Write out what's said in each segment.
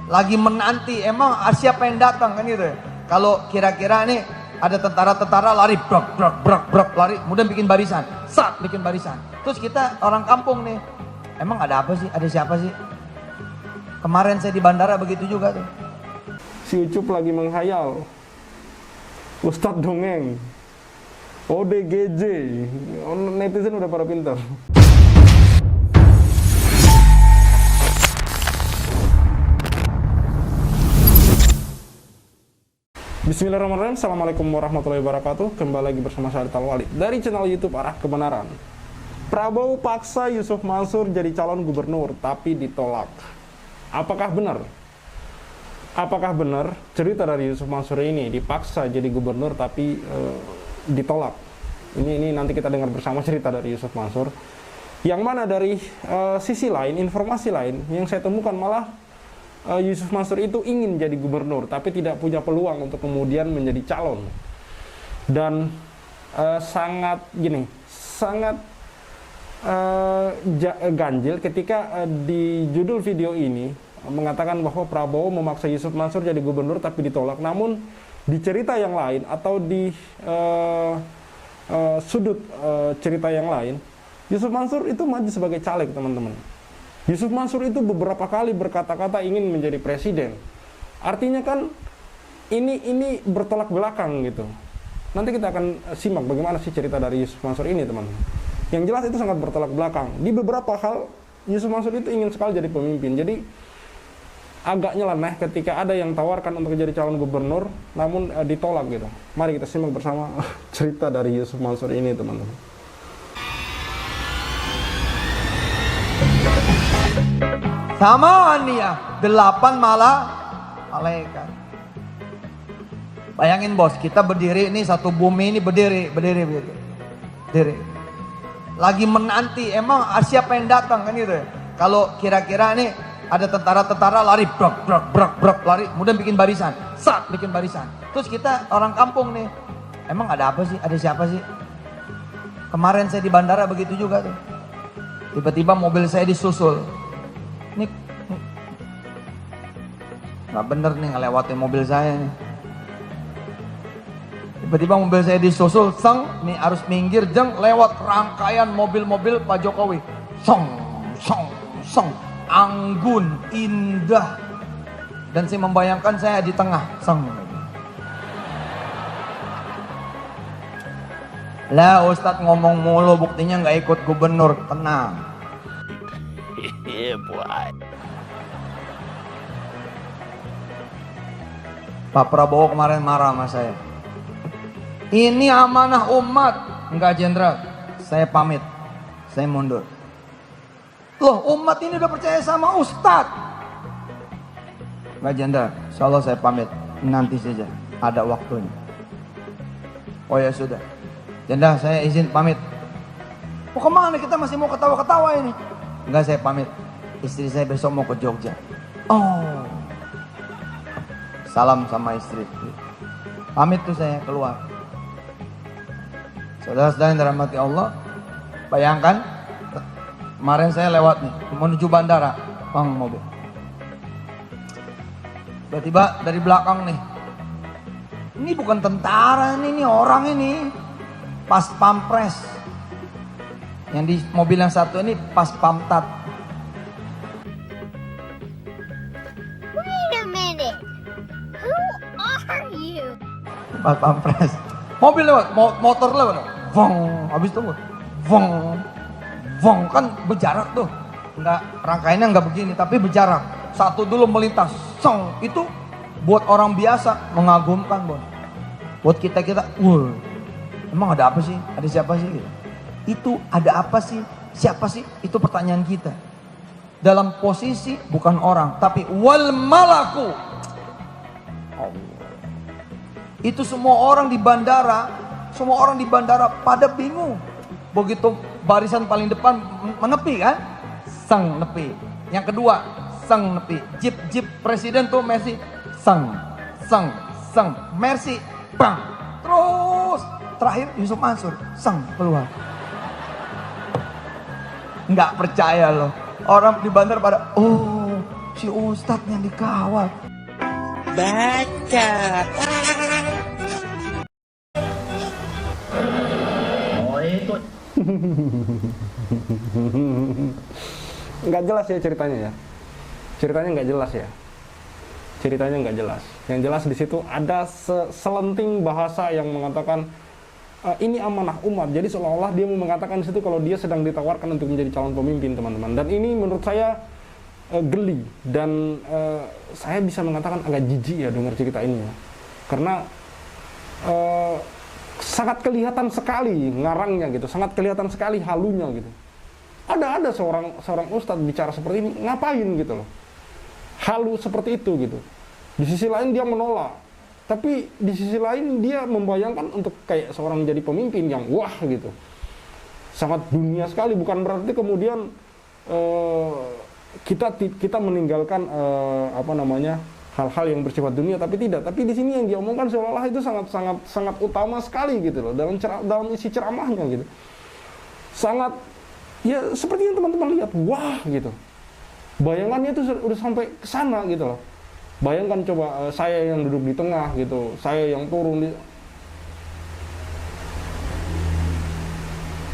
lagi menanti emang siapa yang datang kan gitu. Kalau kira-kira nih ada tentara-tentara lari brak brak brak brak lari, kemudian bikin barisan, bikin barisan. Terus kita orang kampung nih, emang ada apa sih? Ada siapa sih? Kemarin saya di bandara begitu juga tuh. Si Ucup lagi menghayal. Ustadz dongeng. ODGJ. Netizen udah pada pintar. Bismillahirrahmanirrahim. Assalamualaikum warahmatullahi wabarakatuh. Kembali lagi bersama saya Tal Walid dari channel YouTube Arah Kebenaran. Prabowo paksa Yusuf Mansur jadi calon gubernur tapi ditolak. Apakah benar? Apakah benar cerita dari Yusuf Mansur ini dipaksa jadi gubernur tapi ditolak? Ini nanti kita dengar bersama cerita dari Yusuf Mansur. Yang mana dari sisi lain, informasi lain yang saya temukan malah Yusuf Mansur itu ingin jadi gubernur tapi tidak punya peluang untuk kemudian menjadi calon. Dan sangat ganjil ketika di judul video ini mengatakan bahwa Prabowo memaksa Yusuf Mansur jadi gubernur tapi ditolak. Namun di cerita yang lain atau di sudut cerita yang lain, Yusuf Mansur itu maju sebagai caleg, teman-teman. Yusuf Mansur itu beberapa kali berkata-kata ingin menjadi presiden. Artinya kan ini bertolak belakang gitu. Nanti kita akan simak bagaimana sih cerita dari Yusuf Mansur ini, teman-teman. Yang jelas itu sangat bertolak belakang. Di beberapa hal Yusuf Mansur itu ingin sekali jadi pemimpin. Jadi agak nyeleneh ketika ada yang tawarkan untuk jadi calon gubernur namun ditolak gitu. Mari kita simak bersama cerita dari Yusuf Mansur ini, teman-teman. Sama dia 8 malah malaikat. Bayangin bos, kita berdiri ini satu bumi ini berdiri. Lagi menanti emang siapa yang datang kan gitu. Kalau kira-kira nih ada tentara-tentara lari brak brak brak brak lari, kemudian bikin barisan, bikin barisan. Terus kita orang kampung nih, emang ada apa sih? Ada siapa sih? Kemarin saya di bandara begitu juga tuh. Tiba-tiba mobil saya disusul. Ini nggak bener nih ngelewatin mobil saya nih. Tiba-tiba mobil saya disusul, nih harus minggir lewat rangkaian mobil-mobil Pak Jokowi. Anggun, indah. Dan saya membayangkan saya di tengah. Lah Ustadz ngomong mulu, buktinya nggak ikut gubernur. Tenang. Pak Prabowo kemarin marah sama saya. Ini amanah umat. Enggak jenderal, saya pamit. Saya mundur. Loh, umat ini udah percaya sama Ustadz. Enggak jenderal, insya Allah saya pamit. Nanti saja, ada waktunya. Oh ya sudah. Jenderal, saya izin pamit. Mau kemana, kita masih mau ketawa-ketawa ini. Enggak, saya pamit. Istri saya besok mau ke Jogja. Oh. Salam sama istri. Pamit tuh saya keluar. Saudara-saudara yang dirahmati Allah, bayangkan kemarin saya lewat nih menuju bandara, mobil. Tiba-tiba dari belakang nih. Ini bukan tentara ini orang ini. Pas pampres. Yang di mobil yang satu ini pas pamtat. Wait a minute. Who are you? Pas pampres. Mobil lewat, motor lewat. Habis itu kan berjarak tuh. Enggak, rangkaiannya enggak begini, tapi berjarak. Satu dulu melintas. Itu buat orang biasa mengagumkan, Bon. Buat kita, emang ada apa sih? Ada siapa sih? Itu ada apa sih? Siapa sih? Itu pertanyaan kita. Dalam posisi bukan orang, tapi wal malaku. Allah. Itu semua orang di bandara pada bingung. Begitu barisan paling depan menepi kan? Nepi. Yang kedua, nepi. Jeep presiden tuh Mercy. Mercy. Bang. Terus terakhir Yusuf Mansur. Keluar. Nggak percaya loh. Orang di bandara pada si Ustadz yang dikawal. Baca. Oh itu. Nggak jelas ya ceritanya ya. Ceritanya nggak jelas ya. Ceritanya nggak jelas. Yang jelas di situ ada selenting bahasa yang mengatakan ini amanah umat. Jadi seolah-olah dia mau mengatakan di situ kalau dia sedang ditawarkan untuk menjadi calon pemimpin, teman-teman. Dan ini menurut saya geli dan saya bisa mengatakan agak jijik ya dengar cerita ini ya. Karena sangat kelihatan sekali ngarangnya gitu, sangat kelihatan sekali halunya gitu. Ada seorang ustadz bicara seperti ini, ngapain gitu loh. Halu seperti itu gitu. Di sisi lain dia menolak, tapi di sisi lain dia membayangkan untuk kayak seorang jadi pemimpin yang wah gitu. Sangat dunia sekali, bukan berarti kemudian kita meninggalkan hal-hal yang bersifat dunia, tapi tidak. Tapi di sini yang dia omongkan seolah-olah itu sangat utama sekali gitu loh dalam isi ceramahnya gitu. Sangat ya seperti yang teman-teman lihat, wah gitu. Bayangannya itu udah sampai ke sana gitu loh. Bayangkan coba saya yang duduk di tengah gitu, saya yang turun di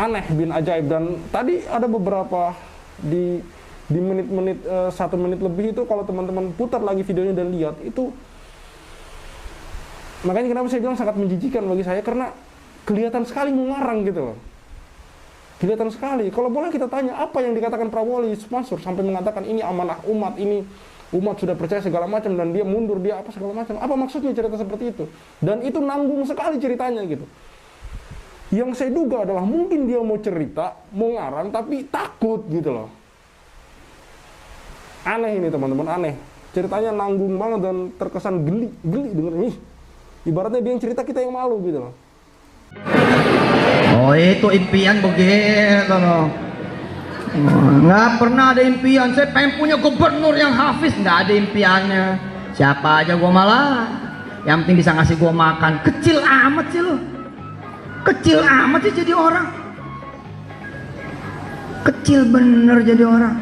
aneh bin ajaib. Dan tadi ada beberapa di menit-menit 1 menit lebih itu kalau teman-teman putar lagi videonya dan lihat itu, makanya kenapa saya bilang sangat menjijikan bagi saya, karena kelihatan sekali mengarang gitu loh. Kelihatan sekali. Kalau boleh kita tanya, apa yang dikatakan Prabowo Yusuf Mansur sampai mengatakan ini amanah umat, ini umat sudah percaya segala macam dan dia mundur, dia apa segala macam. Apa maksudnya cerita seperti itu? Dan itu nanggung sekali ceritanya gitu. Yang saya duga adalah mungkin dia mau cerita, mau ngarang tapi takut gitu loh. Aneh ini teman-teman, aneh. Ceritanya nanggung banget dan terkesan geli dengernya. Ibaratnya dia yang cerita, kita yang malu gitu loh. Oh itu impian begitu loh. Nggak pernah ada impian. Saya pengen punya gubernur yang hafiz, nggak ada impiannya. Siapa aja gua malah. Yang penting bisa ngasih gua makan. Kecil amat sih lo. Kecil amat sih jadi orang. Kecil bener jadi orang.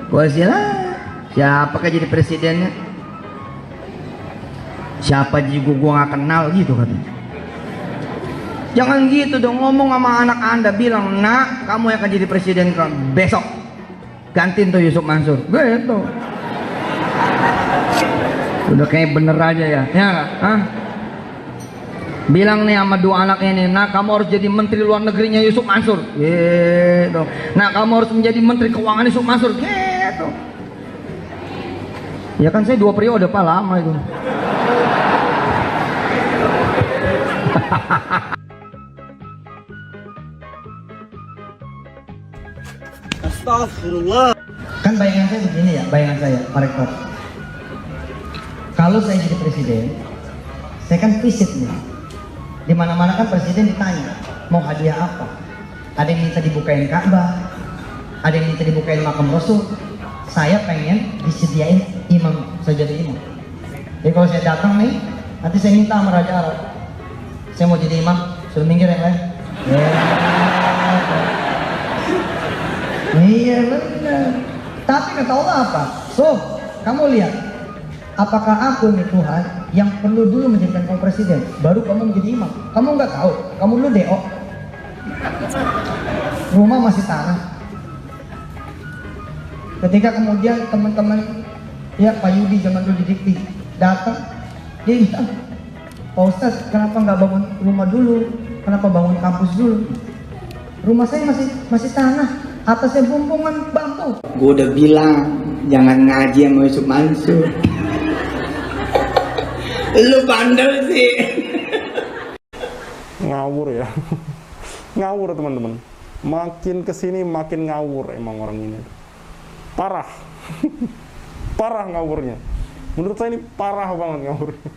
Gua silah. Siapa kayak jadi presidennya? Siapa juga gua nggak kenal gitu katanya. Jangan gitu dong, ngomong sama anak anda, bilang, nak, kamu yang akan jadi presiden besok, gantiin tuh Yusuf Mansur, gitu. Udah kayak bener aja ya, ya nggak? Hah? Bilang nih sama dua anak ini, nak, kamu harus jadi menteri luar negerinya Yusuf Mansur, gitu. Nak, kamu harus menjadi menteri keuangan Yusuf Mansur, gitu. Ya kan saya 2 periode, Pak, lama itu. Astagfirullah. Kan bayangan saya begini ya, bayangan saya, Pak Rektor. Kalau saya jadi presiden, saya kan visit nih. Di mana-mana kan presiden ditanya, mau hadiah apa? Ada yang minta dibukain Ka'bah, ada yang minta dibukain makam Rasul. Saya pengen disediain imam, saya jadi imam. Jadi kalau saya datang nih, nanti saya minta sama Raja Arab, saya mau jadi imam, suruh minggir yang lain. Iya benar. Tapi kata Allah apa? So, kamu lihat, apakah aku nih Tuhan yang perlu dulu menjadikan kamu presiden, baru kamu menjadi imam? Kamu nggak tahu, kamu dulu DO. Rumah masih tanah. Ketika kemudian teman-teman, ya Pak Yudi zaman dulu di Dikti datang, dia bilang, Pak Ustadz, kenapa nggak bangun rumah dulu? Kenapa bangun kampus dulu? Rumah saya masih tanah, atasnya bumbungan bambu. Gue udah bilang jangan ngaji sama Yusuf Mansur. Lu bandel sih. Ngawur ya. Ngawur teman-teman. Makin kesini makin ngawur emang orang ini. Parah. Parah ngawurnya. Menurut saya ini parah banget ngawurnya.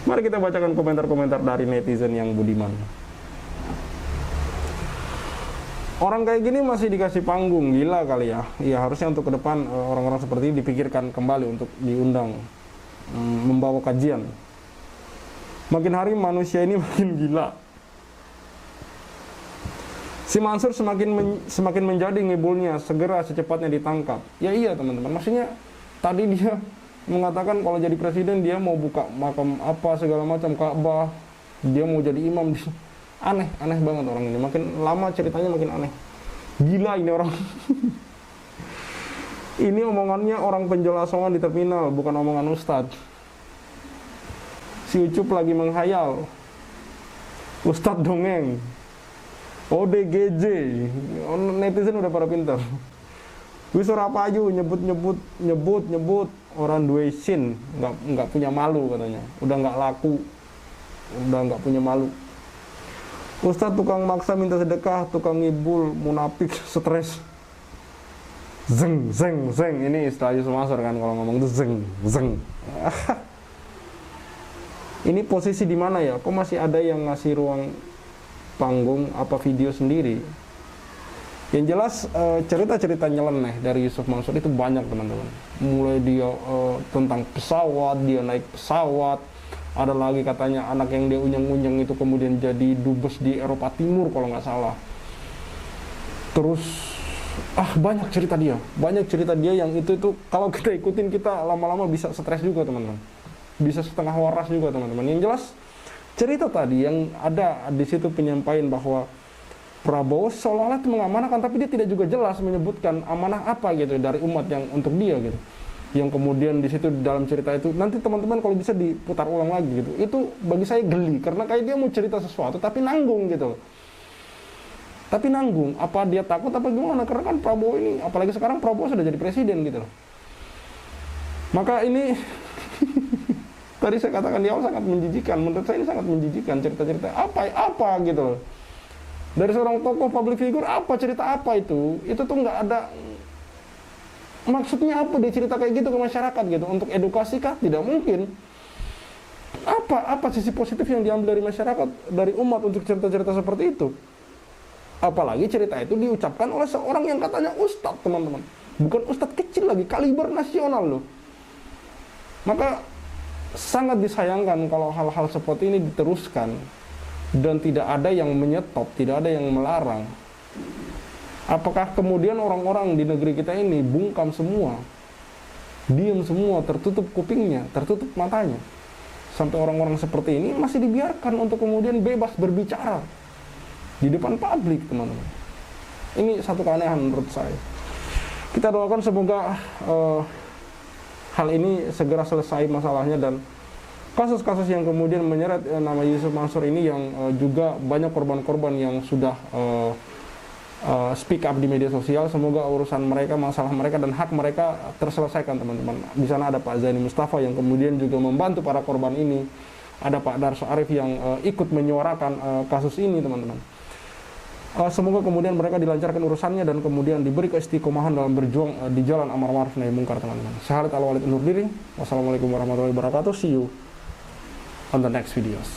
Mari kita bacakan komentar-komentar dari netizen yang budiman. Orang kayak gini masih dikasih panggung, gila kali ya. Iya, harusnya untuk ke depan orang-orang seperti ini dipikirkan kembali untuk diundang membawa kajian. Makin hari manusia ini makin gila. Si Mansur semakin menjadi ngibulnya, segera secepatnya ditangkap. Ya iya teman-teman, maksudnya tadi dia mengatakan kalau jadi presiden dia mau buka makam apa segala macam, Ka'bah, dia mau jadi imam. Aneh banget orang ini. Makin lama ceritanya makin aneh. Gila ini orang. Ini omongannya orang penjual asongan di terminal, bukan omongan Ustadz. Si Ucup lagi menghayal. Ustadz dongeng. ODGJ. Netizen udah pada pintar. Wisurapaju nyebut orang duesin, nggak punya malu katanya. Udah nggak laku. Udah nggak punya malu. Ustadz tukang maksa minta sedekah, tukang ngibul, munafik, stres. Zeng. Ini istilah Yusuf Mansur kan kalau ngomong itu zeng. Ini posisi di mana ya? Kok masih ada yang ngasih ruang panggung apa video sendiri? Yang jelas cerita-cerita nyeleneh dari Yusuf Mansur itu banyak teman-teman. Mulai dia tentang pesawat, dia naik pesawat. Ada lagi katanya anak yang dia unyeng-unyeng itu kemudian jadi dubes di Eropa Timur kalau nggak salah. Terus banyak cerita dia yang itu kalau kita ikutin kita lama-lama bisa stres juga teman-teman. Bisa setengah waras juga teman-teman. Yang jelas cerita tadi yang ada di situ penyampaian bahwa Prabowo seolah-olah itu mengamanahkan, tapi dia tidak juga jelas menyebutkan amanah apa gitu dari umat yang untuk dia gitu. Yang kemudian di situ dalam cerita itu nanti teman-teman kalau bisa diputar ulang lagi gitu. Itu bagi saya geli karena kayak dia mau cerita sesuatu tapi nanggung gitu. Tapi nanggung, apa dia takut apa gimana? Karena kan Prabowo ini, apalagi sekarang Prabowo sudah jadi presiden gitu loh. Maka ini tadi saya katakan di awal sangat menjijikan. Menurut saya ini sangat menjijikan cerita-cerita apa gitu loh. Dari seorang tokoh public figure cerita apa itu tuh nggak ada maksudnya apa dia cerita kayak gitu ke masyarakat gitu untuk edukasi kah? Tidak mungkin. Apa sisi positif yang diambil dari masyarakat, dari umat untuk cerita-cerita seperti itu? Apalagi cerita itu diucapkan oleh seorang yang katanya ustadz teman-teman, bukan ustadz kecil lagi, kaliber nasional loh. Maka sangat disayangkan kalau hal-hal seperti ini diteruskan dan tidak ada yang menyetop, tidak ada yang melarang. Apakah kemudian orang-orang di negeri kita ini bungkam semua, diam semua, tertutup kupingnya, tertutup matanya, sampai orang-orang seperti ini masih dibiarkan untuk kemudian bebas berbicara di depan publik teman-teman. Ini satu keanehan menurut saya. Kita doakan semoga hal ini segera selesai masalahnya dan kasus-kasus yang kemudian menyeret nama Yusuf Mansur ini yang juga banyak korban-korban yang sudah speak up di media sosial. Semoga urusan mereka, masalah mereka dan hak mereka terselesaikan teman-teman. Di sana ada Pak Zaini Mustafa yang kemudian juga membantu para korban ini. Ada Pak Darso Arif yang ikut menyuarakan kasus ini teman-teman. Semoga kemudian mereka dilancarkan urusannya dan kemudian diberi keistiqomahan dalam berjuang di jalan amar ma'ruf nahi munkar teman-teman. Saya Khalid Al-Walid undur diri. Wassalamualaikum warahmatullahi wabarakatuh. See you on the next videos.